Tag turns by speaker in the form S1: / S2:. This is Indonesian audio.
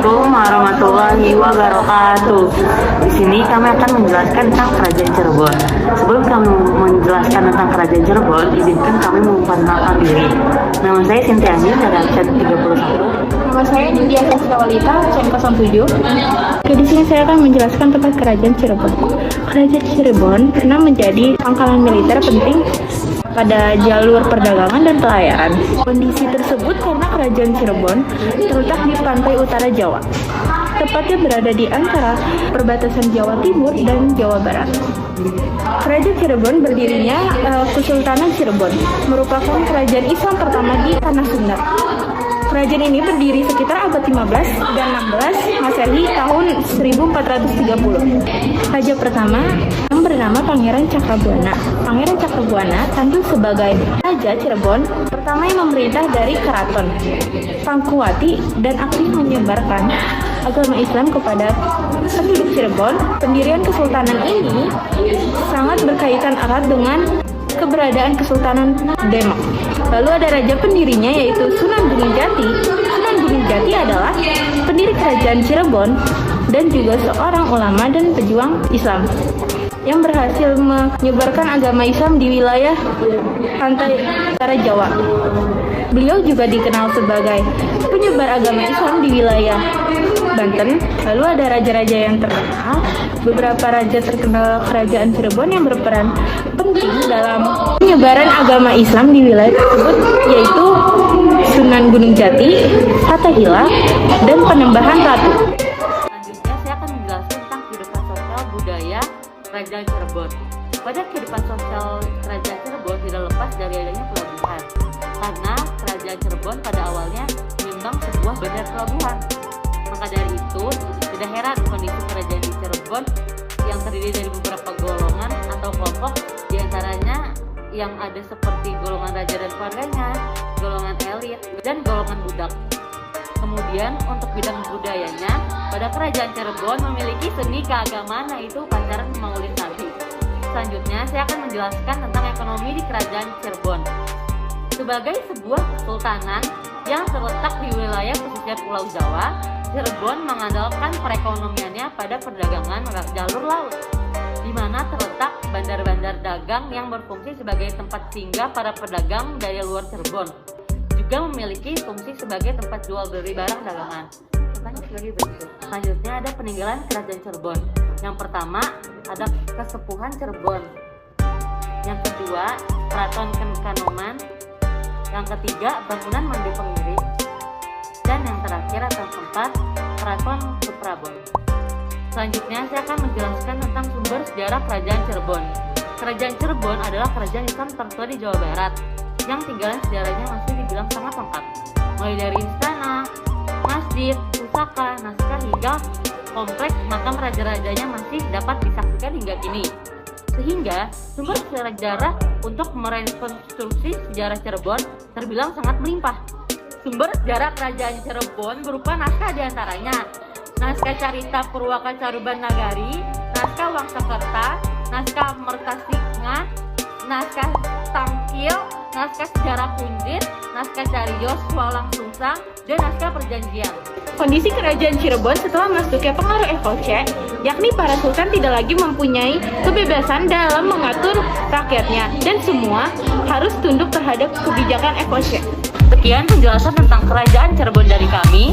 S1: Assalamualaikum warahmatullahi wabarakatuh. Di sini kami akan menjelaskan tentang Kerajaan Cirebon. Sebelum kami menjelaskan tentang Kerajaan Cirebon, izinkan kami memperkenalkan diri. Nama saya Sintiani dari absen 31.
S2: Nama saya Nindya Sasrawalita, absen 07. Oke, di sini saya akan menjelaskan tentang Kerajaan Cirebon. Kerajaan Cirebon pernah menjadi pangkalan militer penting pada jalur perdagangan dan pelayaran. Kondisi tersebut karena Kerajaan Cirebon terletak di pantai utara Jawa, tepatnya berada di antara perbatasan Jawa Timur dan Jawa Barat. Kerajaan Cirebon berdirinya Kesultanan Cirebon, merupakan kerajaan Islam pertama di Tanah Sunda. Kerajaan ini berdiri sekitar abad 15 dan 16 Masehi tahun 1430. Raja pertama yang bernama Pangeran Cakrabuana. Pangeran Cakrabuana tampil sebagai Raja Cirebon pertama yang memerintah dari Keraton Pangkuwati dan aktif menyebarkan agama Islam kepada penduduk Cirebon. Pendirian kesultanan ini sangat berkaitan erat dengan keberadaan Kesultanan Demak. Lalu ada raja pendirinya yaitu Sunan Gunung Jati. Sunan Gunung Jati adalah pendiri kerajaan Cirebon dan juga seorang ulama dan pejuang Islam yang berhasil menyebarkan agama Islam di wilayah pantai utara Jawa. Beliau juga dikenal sebagai penyebar agama Islam di wilayah Banten. Lalu ada raja-raja yang terkenal. Beberapa raja terkenal kerajaan Cirebon yang berperan penting dalam penyebaran agama Islam di wilayah tersebut yaitu Sunan Gunung Jati, Fathahillah, dan Penembahan Ratu.
S1: Selanjutnya saya akan menjelaskan tentang kehidupan sosial budaya Kerajaan Cirebon. Pada kehidupan sosial Kerajaan Cirebon tidak lepas dari adanya pelabuhan, karena Kerajaan Cirebon pada awalnya menyumbang sebuah bandar pelabuhan. Maka dari itu, tidak heran kondisi kerajaan di Cirebon yang terdiri dari beberapa golongan atau kelompok, diantaranya yang ada seperti golongan raja dan keluarganya, golongan elit, dan golongan budak. Kemudian untuk bidang budayanya, pada kerajaan Cirebon memiliki seni keagamaan yaitu upacara Maulid Nabi. Selanjutnya saya akan menjelaskan tentang ekonomi di kerajaan Cirebon. Sebagai sebuah kesultanan yang terletak di wilayah pesisir Pulau Jawa, Cirebon mengandalkan perekonomiannya pada perdagangan jalur laut, di mana terletak bandar-bandar dagang yang berfungsi sebagai tempat singgah para pedagang dari luar Cirebon. Juga memiliki fungsi sebagai tempat jual beli barang dagangan. Selanjutnya ada peninggalan kerajaan Cirebon. Yang pertama ada Kesepuhan Cirebon. Yang kedua Keraton Kanoman. Yang ketiga bangunan Mandi Pengiri. Dan yang terakhir atau keempat Keraton Suprabon. Selanjutnya saya akan menjelaskan tentang sumber sejarah kerajaan Cirebon. Kerajaan Cirebon adalah kerajaan Islam tertua di Jawa Barat yang tinggalan sejarahnya masih dibilang sangat lengkap, mulai dari istana, masjid, pusaka, naskah hingga kompleks makam raja-rajanya masih dapat disaksikan hingga kini. Sehingga sumber sejarah untuk merekonstruksi sejarah Cirebon terbilang sangat melimpah. Sumber sejarah kerajaan Cirebon berupa naskah diantaranya naskah Carita Purwaka Caruban Nagari, naskah Wangsakerta, naskah Mertasinga, naskah Tangkil, naskah Sejarah Pundit, naskah Cariyos Walang Sungsang, dan naskah Perjanjian.
S2: Kondisi kerajaan Cirebon setelah masuknya pengaruh FOC, yakni para sultan tidak lagi mempunyai kebebasan dalam mengatur rakyatnya dan semua harus tunduk terhadap kebijakan FOC.
S1: Sekian penjelasan tentang kerajaan Cirebon dari kami.